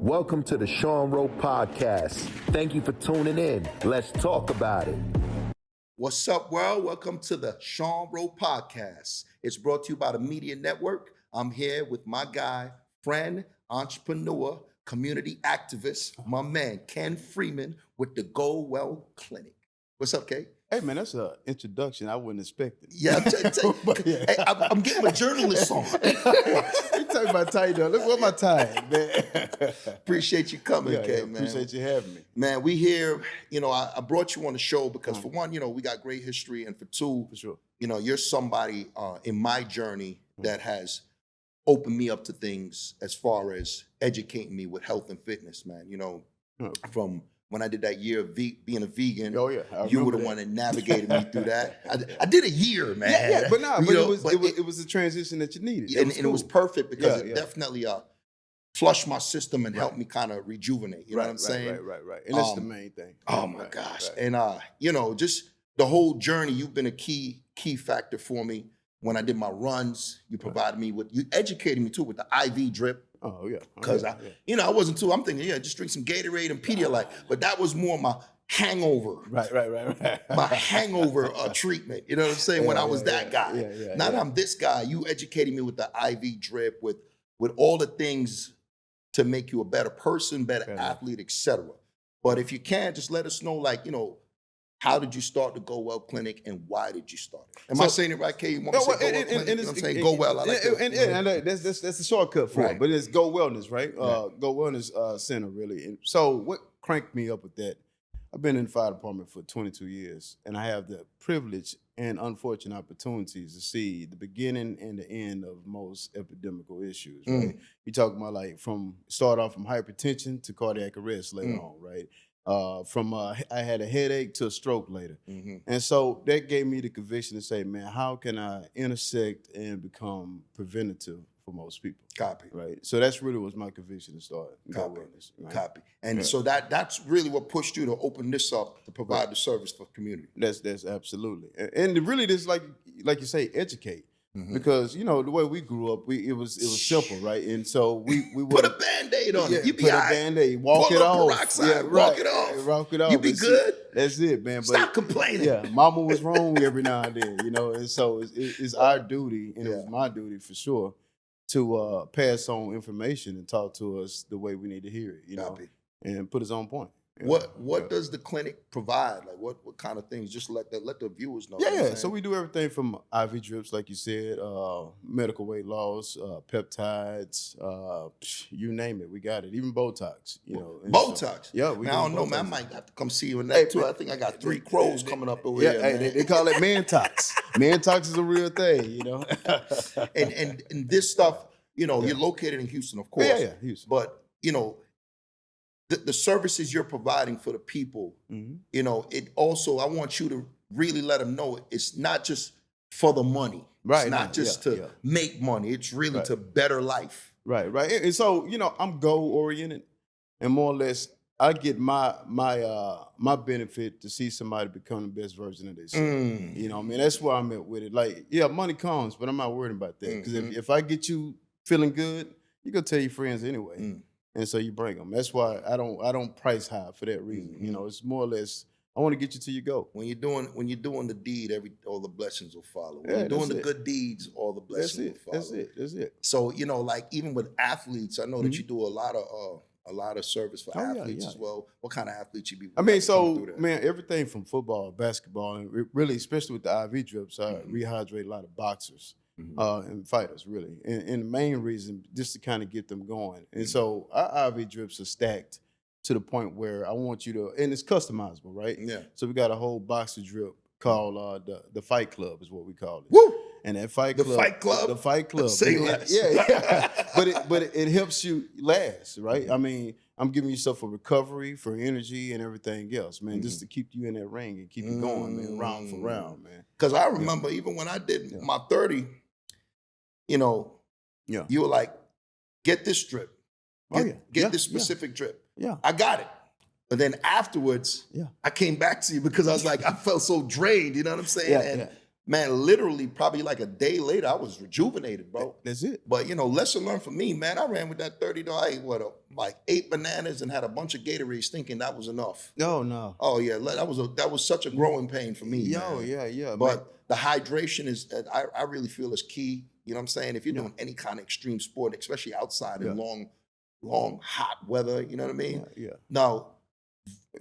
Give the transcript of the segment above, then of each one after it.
Welcome to the Sean Rowe Podcast. Thank you for tuning in. Let's talk about it. What's up, world? Welcome to the Sean Rowe Podcast. It's brought to you by the Media Network. I'm here with my guy, friend, entrepreneur, community activist, my man, Ken Freeman with the Go Well Clinic. What's up, K? Hey, man, that's an introduction I wasn't expecting. Yeah, hey, I'm getting a journalist on. You talking about tie, though. Look what my tie, man. Appreciate you coming, K, man. Appreciate you having me. Man, we here, I brought you on the show because for one, we got great history. And for two, For sure. you're somebody in my journey that has opened me up to things as far as educating me with health and fitness, man. From when I did that year of being a vegan, you were the one that navigated me through that. I did a year, man. Yeah, but it was a transition that you needed. And it was perfect because it definitely flushed my system and helped me kind of rejuvenate. You know what I'm saying? Right. And that's the main thing. Oh my gosh. Right. And just the whole journey, you've been a key factor for me. When I did my runs, you provided me with, you educated me too with the IV drip. Oh yeah. Because I wasn't too, I'm thinking, just drink some Gatorade and Pedialyte. But that was more my hangover. Right. My hangover treatment. You know what I'm saying? When I was that guy. Now that I'm this guy, you educated me with the IV drip, with all the things to make you a better person, better athlete, etc. But if you can, just let us know, how did you start the Go Well Clinic and why did you start it? Am I saying it right, K? You want me to say Go Well Clinic? You know what I'm saying? Go Well. I like that. That's a shortcut for it, but it's Go Wellness, right? Go Wellness Center, really. And so what cranked me up with that, I've been in the fire department for 22 years, and I have the privilege and unfortunate opportunities to see the beginning and the end of most epidemical issues, right? You talk about start off from hypertension to cardiac arrest later on, right? I had a headache to a stroke later. And so that gave me the conviction to say, man, how can I intersect and become preventative for most people? Copy. Right. So that's really was my conviction to start. Copy. And so that's really what pushed you to open this up to provide the service for the community. That's absolutely. And really just like you say, educate. Because the way we grew up, it was simple, right? And so we put a Band-Aid on it. You be put a Band-Aid, walk it off. Walk it off. Walk it off. You be good. That's it, man. But stop complaining. Yeah, mama was wrong every now and then, and so it's our duty, and it was my duty for sure, to pass on information and talk to us the way we need to hear it, Copy. And put us on point. What does the clinic provide? Like what kind of things? Just let the viewers know. Yeah. So we do everything from IV drips, like you said, medical weight loss, peptides, you name it, we got it. Even Botox. Botox. So, I don't know, man. I might have to come see you in that too. I think I got 3 crows coming up over here. Yeah, they call it Mantox. Mantox is a real thing, and this stuff, you're located in Houston, of course. Yeah, Houston. But the services you're providing for the people, it also, I want you to really let them know it's not just for the money. Right. It's not just to make money. It's really to better life. Right. And so, I'm goal-oriented, and more or less, I get my benefit to see somebody become the best version of themselves. That's where I'm at with it. Money comes, but I'm not worried about that. Because if I get you feeling good, you're going to tell your friends anyway. And so you bring them. That's why I don't price high for that reason. It's more or less, I want to get you to your goal. When you're doing the deed, all the blessings will follow. When you're doing the good deeds, all the blessings will follow. That's it. So even with athletes, I know that you do a lot of service for athletes as well. What kind of athletes you be? Everything from football, basketball, and really, especially with the IV drips, I rehydrate a lot of boxers. And fighters, really. And the main reason, just to kind of get them going. And so our IV drips are stacked to the point where I want you to, and it's customizable, right? Yeah. So we got a whole boxer drip called the Fight Club is what we call it. Woo! And that Fight Club. The Fight Club. Say less. Yeah. But it helps you last, right? I mean, I'm giving you stuff for recovery, for energy, and everything else, man, just to keep you in that ring and keep you going, man, round for round, man. Because I remember even when I did my 30, you were like, get this drip. Get this specific drip. Yeah. I got it. But then afterwards, I came back to you because I was like, I felt so drained, you know what I'm saying? Man, literally, probably like a day later, I was rejuvenated, bro. That's it. But lesson learned for me, man. I ran with that $30. I ate like 8 bananas and had a bunch of Gatorades, thinking that was enough. No. Oh yeah, that was such a growing pain for me. Man. Yeah. But man. the hydration is, I really feel is key. You know what I'm saying? If you're doing any kind of extreme sport, especially outside in long hot weather, you know what I mean? Yeah. Now,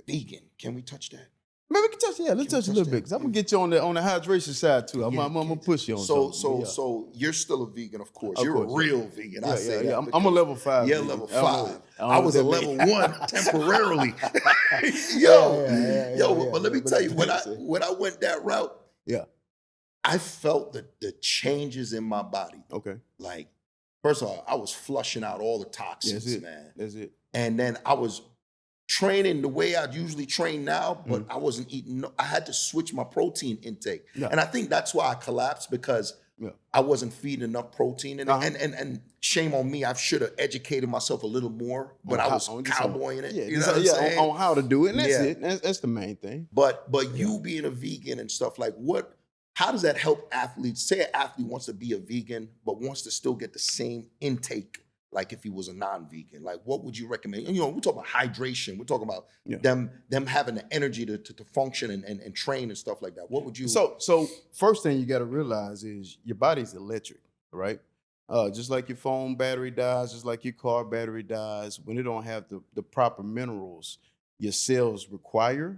vegan. Can we touch that? Man, we can touch. Yeah, let's touch a little bit because I'm gonna get you on the hydration side too. I'm gonna push you on. So you're still a vegan, of course. You're a real vegan. I say that. I'm a level 5. Yeah, level 5. I was a level 1 temporarily. But let me tell you, when I went that route, I felt the changes in my body. Okay. Like, first of all, I was flushing out all the toxins, man. That's it. And then I was training the way I'd usually train now, but I wasn't eating. I had to switch my protein intake. Yeah. And I think that's why I collapsed, because I wasn't feeding enough protein. And shame on me, I should have educated myself a little more, but I was cowboying it. You know what I'm saying? On how to do it. And that's it. That's the main thing. But you being a vegan and stuff, like how does that help athletes? Say an athlete wants to be a vegan, but wants to still get the same intake like if he was a non-vegan. Like, what would you recommend? We're talking about hydration. We're talking about them having the energy to function and train and stuff like that. What would you... So first thing you got to realize is your body's electric, right? Just like your phone battery dies, just like your car battery dies, when it don't have the proper minerals your cells require,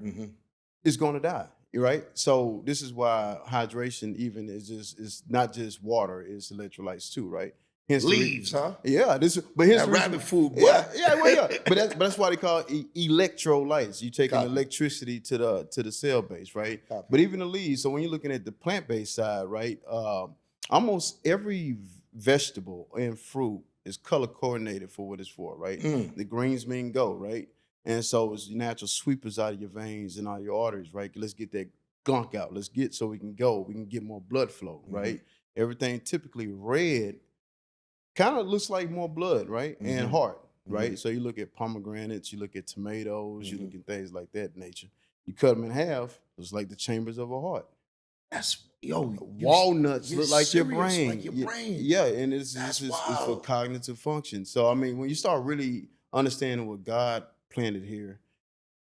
it's going to die. Right, so this is why hydration even is not just water; it's electrolytes too. Right, hence leaves, huh? Yeah, but here's rabbit food. Boy. Yeah. But that's why they call it electrolytes. You taking electricity to the cell base, right? But even the leaves. So when you're looking at the plant based side, right, almost every vegetable and fruit is color coordinated for what it's for. Right, the greens mean go. Right. And so it's natural sweepers out of your veins and out of your arteries, right? Let's get that gunk out. So we can go. We can get more blood flow, right? Everything typically red kind of looks like more blood, right? And heart, right? So you look at pomegranates, you look at tomatoes, you look at things like that nature. You cut them in half, it's like the chambers of a heart. Walnuts look like your brain. Like your brain. Yeah, and it's for cognitive function. So, I mean, when you start really understanding what God planted here,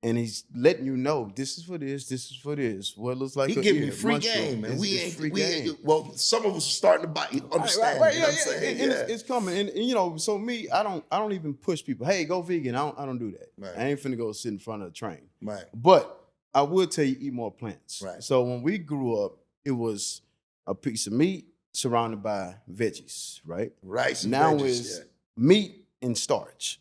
and he's letting you know this is for this for this. What looks like he giving you free game, and we ain't. Well, some of us are starting to understand. Right. You know what I'm saying? And it's coming, and so me, I don't even push people. Hey, go vegan. I don't do that. Right. I ain't finna go sit in front of a train. Right. But I would tell you eat more plants. Right. So when we grew up, it was a piece of meat surrounded by veggies. Right. Rice. And now veggies, it's meat and starch.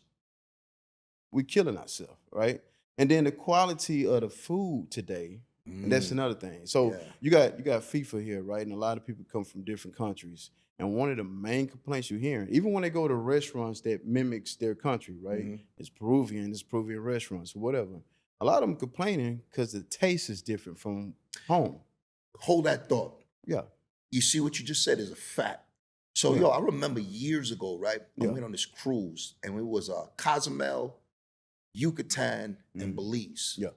We're killing ourselves, right? And then the quality of the food today, and that's another thing. So you got FIFA here, right? And a lot of people come from different countries. And one of the main complaints you're hearing, even when they go to restaurants that mimics their country, right? It's Peruvian restaurants or whatever. A lot of them complaining because the taste is different from home. Hold that thought. Yeah. You see what you just said is a fact. So, I remember years ago, right? I went on this cruise, and it was Cozumel, Yucatan, and Belize. Yeah.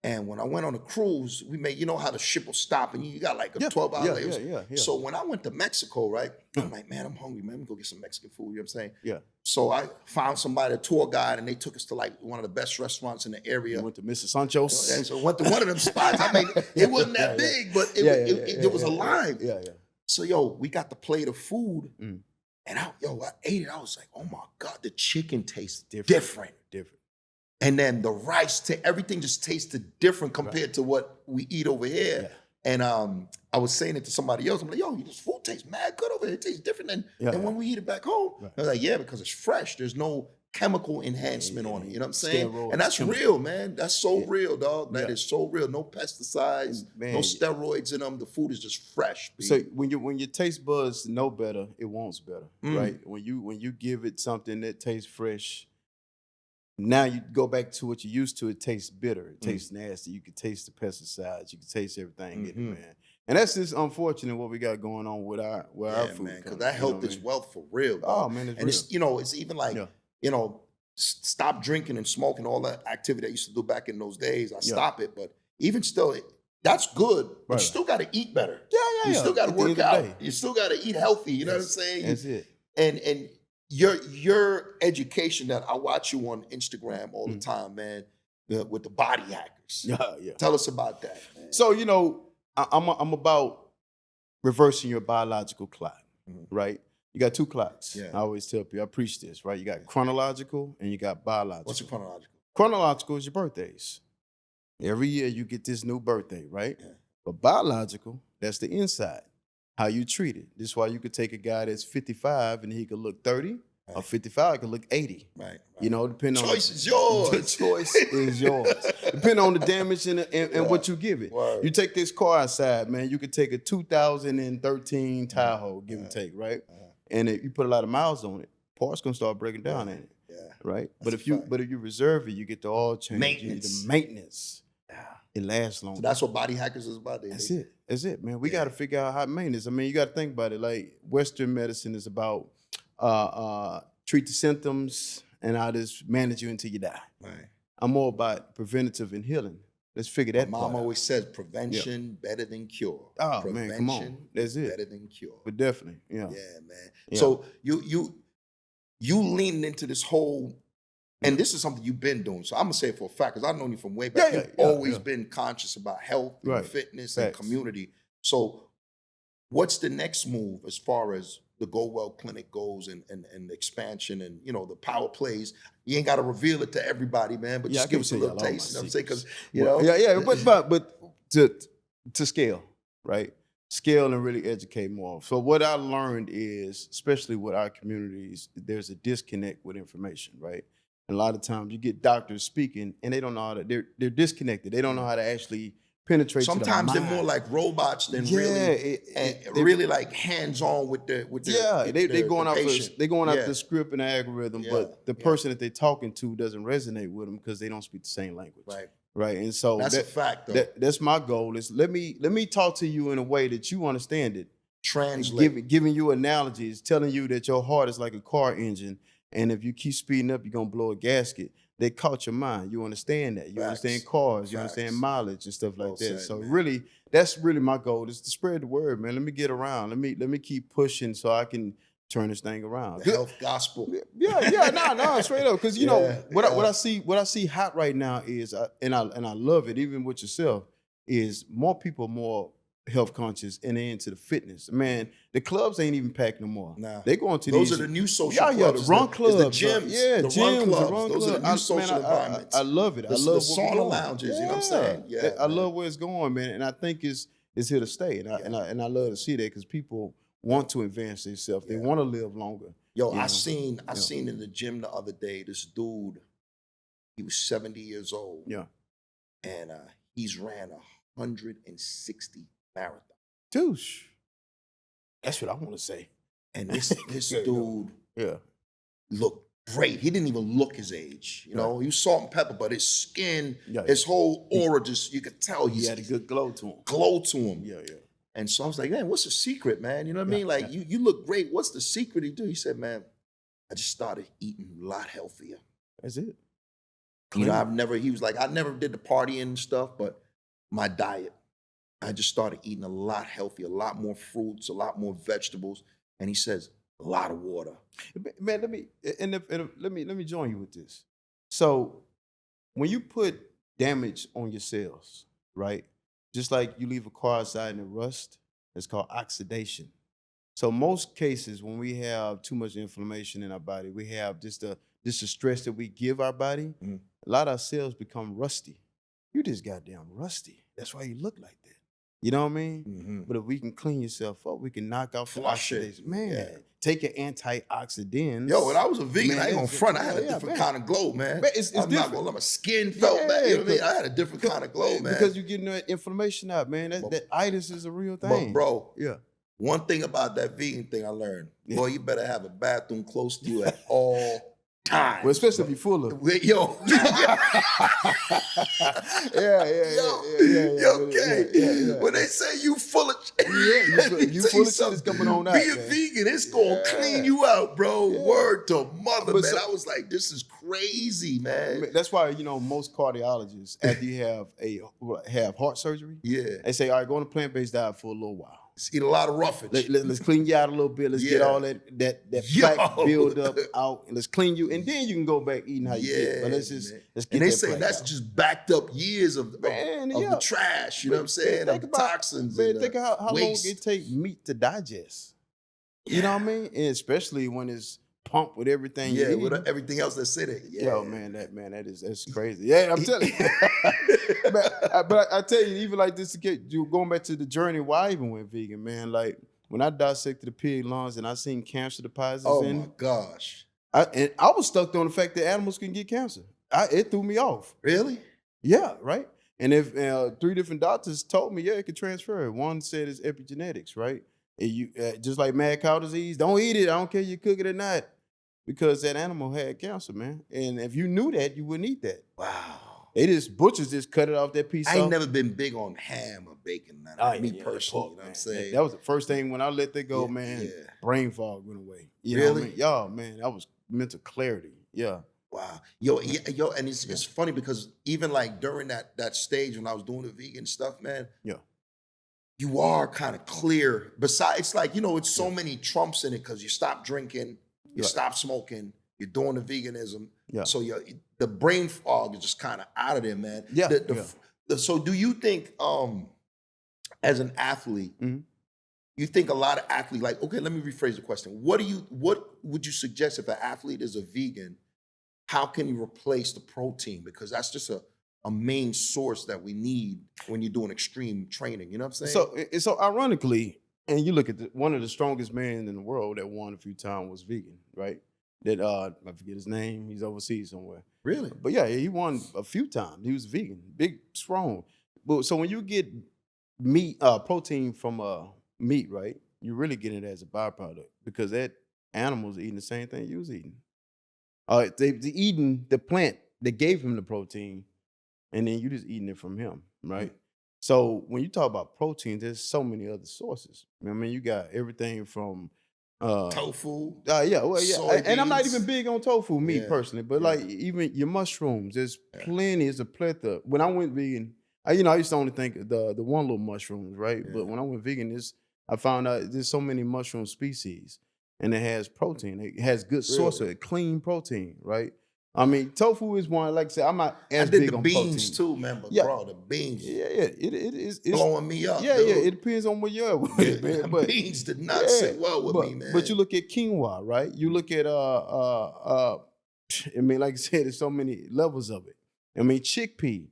And when I went on a cruise, we made, how the ship will stop and you got like a 12-hour layover. Yeah. So when I went to Mexico, right, I'm like, man, I'm hungry, man. Let me go get some Mexican food, you know what I'm saying? Yeah. So I found somebody, a tour guide, and they took us to like one of the best restaurants in the area. You went to Mr. Sancho's? And so I went to one of them spots. I mean, it wasn't that big, but it was alive. Yeah. So, we got the plate of food. And I ate it. I was like, oh my God, the chicken tastes different. And then the rice, everything just tasted different compared to what we eat over here. Yeah. And I was saying it to somebody else. I'm like, this food tastes mad good over here. It tastes different than when we eat it back home. Right. I was like, because it's fresh. There's no chemical enhancement on it. You know what I'm saying? And that's real, man. That's so real, dog. That is so real. No pesticides, no steroids in them. The food is just fresh. B. So when your taste buds know better, it wants better, right? When you give it something that tastes fresh, now you go back to what you used to. It tastes bitter. It tastes nasty. You can taste the pesticides. You can taste everything in it, man. And that's just unfortunate what we got going on with our food. Man, because that health is wealth for real. Dog. Oh man, it's real. It's even like stop drinking and smoking, all that activity I used to do back in those days. I stop it, but even still, That's good, but Right. you still got to eat better. Yeah. You still got to At the end work of the out. day. You still got to eat healthy. You know what I'm saying? That's it. And your education that I watch you on Instagram all the time, man, with the body hackers. Yeah. Tell us about that, man. So, you know, I'm about reversing your biological clock, right? You got 2 clocks. Yeah. I always tell people, I preach this, right? You got chronological and you got biological. What's the chronological? Chronological is your birthdays. Every year you get this new birthday, right? Yeah. But biological, that's the inside, how you treat it. This is why you could take a guy that's 55 and he could look 30, or 55 could look 80. Right. You know, depending on Choice is yours. The choice is yours. Depending on the damage and what you give it. Word. You take this car outside, man, you could take a 2013 Tahoe, give and take, right? And if you put a lot of miles on it, parts gonna start breaking down in it. Yeah. Right? That's But if you reserve it, you get the oil change, Maintenance. the maintenance. It lasts longer. So that's what body hackers is about. That's it, man. We got to figure out how to maintenance. I mean, you got to think about it. Like Western medicine is about treat the symptoms and I'll just manage you until you die. Right. I'm more about preventative and healing. Let's figure that part Mom out. always says prevention better than cure. Oh, Prevention man, come on. That's it. better than cure. But definitely, yeah. Yeah, man. Yeah. So you leaning into this whole, and this is something you've been doing. So I'm gonna say it for a fact, because I've known you from way back. You've always been conscious about health and Right. fitness Facts. and community. So what's the next move as far as the Go Well Clinic goes and expansion and, you know, the power plays? You ain't got to reveal it to everybody, man, but Yeah, just I give can us a tell little y'all all taste. You my know what I'm saying? Because, secrets. But to scale, right? Scale and really educate more. So what I learned is, especially with our communities, there's a disconnect with information, right? And a lot of times you get doctors speaking and they don't know how to, they're disconnected. They don't know how to actually penetrate. sometimes to the they're more mind. like robots than Yeah, really like hands-on with the they going out patient. they going out Yeah. the script and the algorithm, Yeah, but the person that they're talking to doesn't resonate with them because they don't speak the same language. Right. And so That's a fact, though. that's my goal is let me talk to you in a way that you understand it. Translate. Giving you analogies, telling you that your heart is like a car engine, and if you keep speeding up, you're gonna blow a gasket. They caught your mind. You understand that. You Facts. understand cars. You Facts. understand mileage and stuff like Well that. said, So man. really, that's really my goal is to spread the word, man. Let me get around. Let me keep pushing so I can turn this thing around. The health gospel. No, straight up. Because you know Yeah, what yeah. what I see hot right now is, and I love it, even with yourself, is more people more health conscious and they're into the fitness. Man, the clubs ain't even packed no more. Nah. They going to Those these. are the new social the clubs. run It's clubs. the gyms. Yeah, the gyms, run clubs. run Those are the clubs. new social environments. I love it. I The love sauna what we're doing. lounges, you know what I'm saying? Yeah, I man. love where it's going, man. And I think it's here to stay. And I love to see that because people want to advance themselves. They want to live longer. Yo, you know? I seen in the gym the other day, this dude, he was 70 years old. Yeah. And he's ran 160 marathons. Douche. That's what I want to say. And this dude Yeah. looked great. He didn't even look his age. You know, he was salt and pepper, but his skin, Yeah, his whole aura, just you could tell He had a good glow to him. glow to him. Yeah. And so I was like, man, what's the secret, man? You know what I mean? Like, you look great. What's the secret he do? He said, man, I just started eating a lot healthier. That's it. You know, he was like, I never did the partying and stuff, but my diet, I just started eating a lot healthier, a lot more fruits, a lot more vegetables. And he says, a lot of water. Man, let me join you with this. So when you put damage on your cells, right? Just like you leave a car outside and it rusts, it's called oxidation. So most cases when we have too much inflammation in our body, we have just the stress that we give our body, a lot of our cells become rusty. You just goddamn rusty. That's why you look like that. You know what I mean? Mm-hmm. But if we can clean yourself up, we can knock out the Flush it. oxidation. Man, Yeah. take your antioxidants. Yo, when I was a vegan, I ain't gonna front. I had a Yeah, different man. kind of glow, man. Man, it's I'm not different. gonna let my skin felt back. You know what I mean? I had a different kind of glow, man. Because you're getting that inflammation out, man. That itis is a real But thing. bro, Yeah. one thing about that vegan thing I learned, boy, you better have a bathroom close to you at all times. Well, especially if you're full of it. Yo. When they say you full of you full of shit is coming on out. Being vegan, it's gonna clean you out, bro. Word to mother, man. I was like, this is crazy, man. That's why, most cardiologists, after you have heart surgery, they say, all right, go on a plant-based diet for a little while. Eat a lot of roughage. Let's clean you out a little bit. Let's get all that plaque build up out, and let's clean you, and then you can go back eating how you did. But let's get and they that say that's out. Just backed up years of the trash. You know what I'm saying? Of the toxins. Man, think of how long it take meat to digest. You know what I mean? And especially when it's pumped with everything. Yeah, with everything else that's in it. Yeah. Yo, that's crazy. Yeah, I'm telling you. but I tell you, even like this, going back to the journey why I even went vegan, man. Like when I dissected the pig lungs and I seen cancer deposits in it. Oh my gosh. I was stuck on the fact that animals can get cancer. It threw me off. Really? Yeah, right. And if 3 different doctors told me, it could transfer. One said it's epigenetics, right? And you just like mad cow disease, don't eat it. I don't care if you cook it or not. Because that animal had cancer, man. And if you knew that, you wouldn't eat that. Wow. Butchers just cut it off that piece off. I ain't never been big on ham or bacon. Me personally, you know what I'm saying? That was the first thing when I let that go, man. Yeah. Brain fog went away. You really? know what I mean? Y'all, man, that was mental clarity. Yeah. Wow. Yo, and it's funny because even like during that stage when I was doing the vegan stuff, man. Yeah. You are kind of clear. Besides, like, it's so many trumps in it because you stop drinking. You stop smoking. You're doing the veganism. Yeah. So the brain fog is just kind of out of there, man. Yeah. So do you think, as an athlete, you think a lot of athletes, like, okay, let me rephrase the question. What would you suggest if an athlete is a vegan? How can you replace the protein? Because that's just a main source that we need when you're doing extreme training. You know what I'm saying? So ironically, and you look at one of the strongest men in the world that won a few times was vegan, right? That I forget his name. He's overseas somewhere. Really? But yeah, he won a few times. He was vegan, big, strong. But so when you get meat, protein from meat, right? You really get it as a byproduct because that animals are eating the same thing you was eating. They eating the plant that gave him the protein, and then you just eating it from him, right? Mm-hmm. So when you talk about protein, there's so many other sources. I mean, you got everything from tofu. And I'm not even big on tofu, me personally, but like even your mushrooms, there's plenty. It's a plethora. When I went vegan, I used to only think the one little mushrooms, right? Yeah. But when I went vegan, I found out there's so many mushroom species, and it has protein. It has good source of it, clean protein, right? I mean, tofu is one. Like I said, I'm not as big on protein. I did the beans too, man. But bro, the beans, it's blowing me up. Yeah, dude. It depends on where you're at with it, man. But beans did not sit well with me, man. But you look at quinoa, right? You look at I mean, like I said, there's so many levels of it. I mean, chickpea.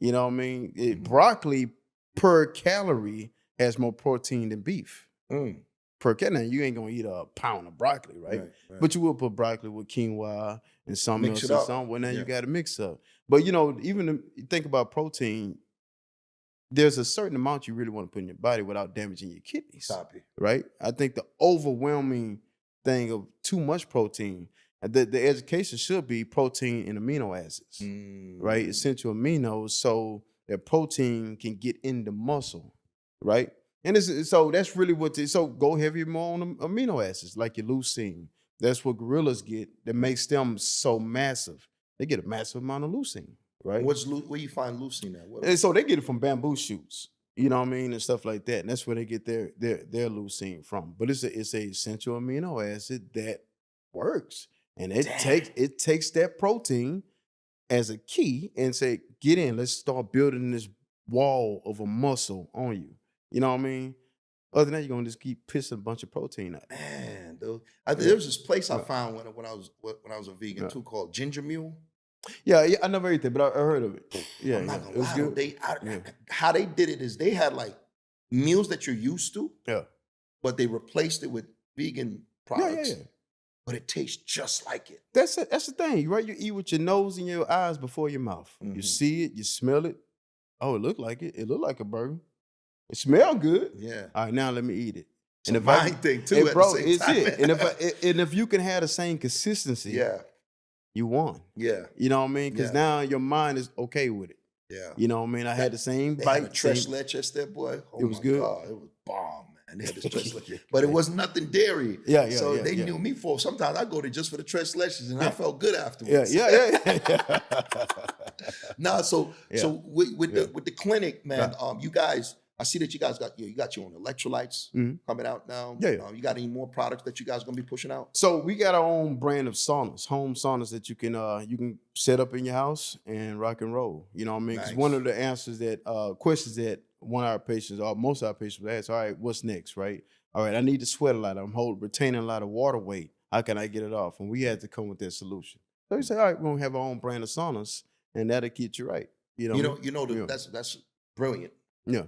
You know what I mean? Broccoli per calorie has more protein than beef. Per calorie. Now, you ain't gonna eat a pound of broccoli, right? But you will put broccoli with quinoa and something else or something. Well, now you got to mix up. But even think about protein, there's a certain amount you really want to put in your body without damaging your kidneys. Right? I think the overwhelming thing of too much protein, the education should be protein and amino acids, right? Essential aminos, so that protein can get in the muscle, right? And so that's really so go heavy more on the amino acids, like your leucine. That's what gorillas get that makes them so massive. They get a massive amount of leucine, right? Where you find leucine at? And so they get it from bamboo shoots, you know what I mean, and stuff like that. And that's where they get their leucine from. But it's a essential amino acid that works. And it takes that protein as a key and say, get in, let's start building this wall of a muscle on you. You know what I mean? Other than that, you're gonna just keep pissing a bunch of protein out. Man, dude. There was this place I found when I was a vegan too called Ginger Mule. Yeah, I never ate that, but I heard of it. Yeah, I'm not gonna lie. How they did it is they had like meals that you're used to, but they replaced it with vegan products. Yeah. But it tastes just like it. That's the thing, right? You eat with your nose and your eyes before your mouth. Mm-hmm. You see it, you smell it. Oh, it looked like it. It looked like a burger. It smelled good. Yeah. All right, now let me eat it. And the mind thing too. Bro, it's it. And if you can have the same consistency, you won. Yeah. You know what I mean? Because now your mind is okay with it. Yeah. You know what I mean? I had the same They bite. had a tres leches there, boy. Oh, it was good. God, it was bomb, man. They had this tres leches. But it was nothing dairy. So they knew me for, sometimes I go there just for the tres leches, and I felt good afterwards. Yeah. Nah, so with the clinic, man, you guys, I see that you guys got your own electrolytes coming out now. You got any more products that you guys gonna be pushing out? So we got our own brand of saunas, home saunas that you can set up in your house and rock and roll. You know what I mean? Because one of the answers that questions that one of our patients or most of our patients would ask, all right, what's next, right? All right, I need to sweat a lot. I'm retaining a lot of water weight. How can I get it off? And we had to come with that solution. So we say, all right, we're gonna have our own brand of saunas, and that'll get you right. That's brilliant. Yeah.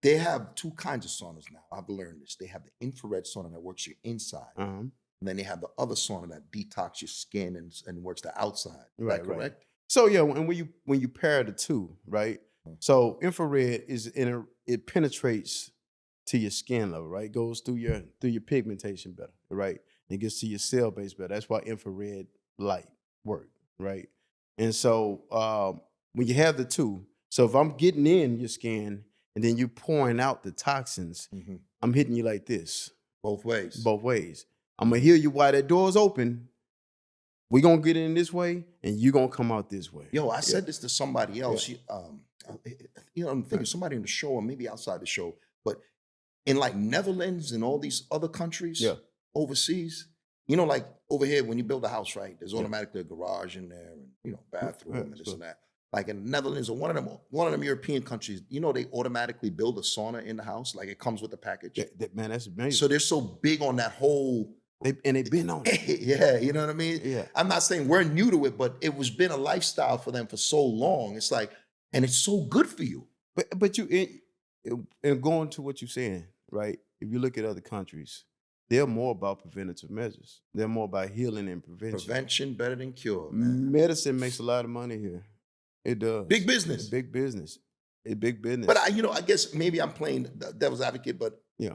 They have two kinds of saunas now. I've learned this. They have the infrared sauna that works your inside. And then they have the other sauna that detox your skin and works the outside. Right, correct? Right. So yeah, and when you pair the two, right? So infrared it penetrates to your skin level, right? Goes through your pigmentation better, right? And it gets to your cell base better. That's why infrared light work, right? And so when you have the two, so if I'm getting in your skin and then you pouring out the toxins, I'm hitting you like this. Both ways. Both ways. I'm going to hear you while that door's open. We're going to get in this way, and you're going to come out this way. Yo, I said this to somebody else. I'm thinking somebody in the show or maybe outside the show, but in like Netherlands and all these other countries overseas, like over here, when you build a house, right, there's automatically a garage in there and, bathroom and this and that. Like in the Netherlands or one of them European countries, they automatically build a sauna in the house. Like it comes with the package. Man, that's amazing. So they're so big on that whole. They've been on it. Yeah, you know what I mean? Yeah. I'm not saying we're new to it, but it was been a lifestyle for them for so long. It's like, and it's so good for you. But you, and going to what you're saying, right? If you look at other countries, they're more about preventative measures. They're more about healing and prevention. Prevention better than cure, man. Medicine makes a lot of money here. It does. Big business. It's big business. It's big business. But I guess maybe I'm playing devil's advocate, but yeah.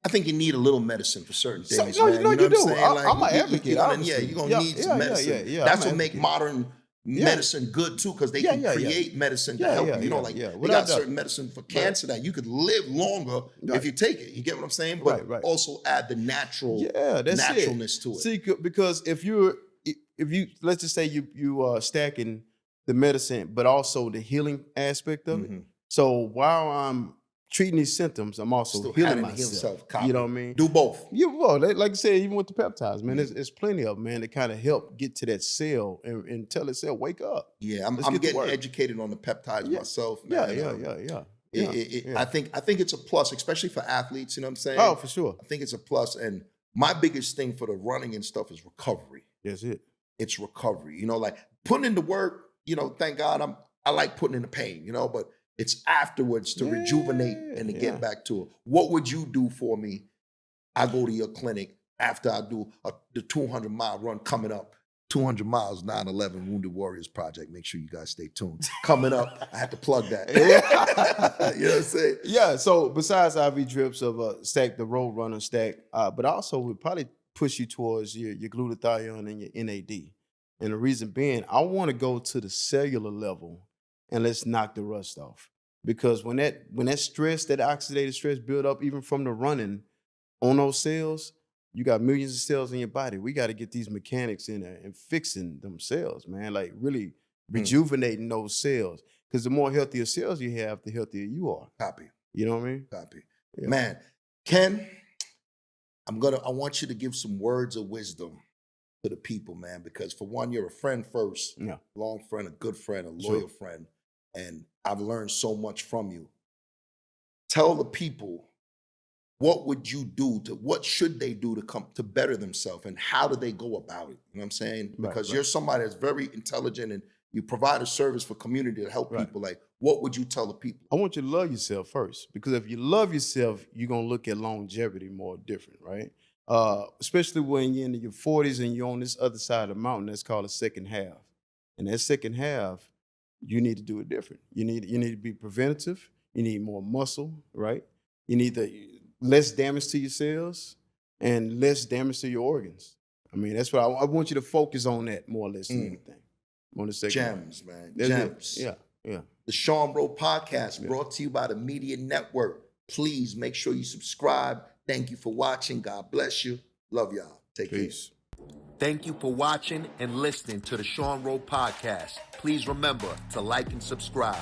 I think you need a little medicine for certain things, man. No, you do. I'm an advocate. You're going to need some medicine. That's what make modern medicine good too, because they can create medicine to help you. They got certain medicine for cancer that you could live longer if you take it. You get what I'm saying? But also add the naturalness to it. See, because if you let's just say you are stacking the medicine, but also the healing aspect of it. So while I'm treating these symptoms, I'm also still healing myself. You know what I mean? Do both. Like I said, even with the peptides, man, there's plenty of them, man, that kind of help get to that cell and tell the cell, wake up. Yeah, I'm getting educated on the peptides myself, man. Yeah. I think it's a plus, especially for athletes, you know what I'm saying? Oh, for sure. I think it's a plus. And my biggest thing for the running and stuff is recovery. That's it. It's recovery. Like putting in the work, thank God I like putting in the pain, but it's afterwards to rejuvenate and to get back to it. What would you do for me? I go to your clinic after I do the 200-mile run coming up. 200 miles, 9/11 Wounded Warriors Project. Make sure you guys stay tuned. Coming up, I had to plug that. You know what I'm saying? Yeah, so besides IV drips of stack, the road runner stack, but also would probably push you towards your glutathione and your NAD. And the reason being, I want to go to the cellular level and let's knock the rust off. Because when that stress, that oxidative stress build up even from the running on those cells, you got millions of cells in your body. We got to get these mechanics in there and fixing them cells, man. Like really rejuvenating those cells. Because the more healthier cells you have, the healthier you are. Copy. You know what I mean? Copy. Yeah. Man, Ken, I want you to give some words of wisdom to the people, man, because for one, you're a friend first, long friend, a good friend, a loyal friend, and I've learned so much from you. Tell the people, what would you do what should they do to come to better themselves, and how do they go about it? You know what I'm saying? Because you're somebody that's very intelligent and you provide a service for community to help people. Like, what would you tell the people? I want you to love yourself first, because if you love yourself, you're going to look at longevity more different, right? Especially when you're in your 40s and you're on this other side of the mountain, that's called a second half. And that second half, you need to do it different. You need to be preventative. You need more muscle, right? You need less damage to your cells and less damage to your organs. I mean, that's what I want you to focus on that more or less than anything. On the second Gems, man. That's Gems. it. Yeah. The Sean Rowe Podcast, brought to you by the Media Network. Please make sure you subscribe. Thank you for watching. God bless you. Love y'all. Take Peace. care. Thank you for watching and listening to the Sean Rowe Podcast. Please remember to like and subscribe.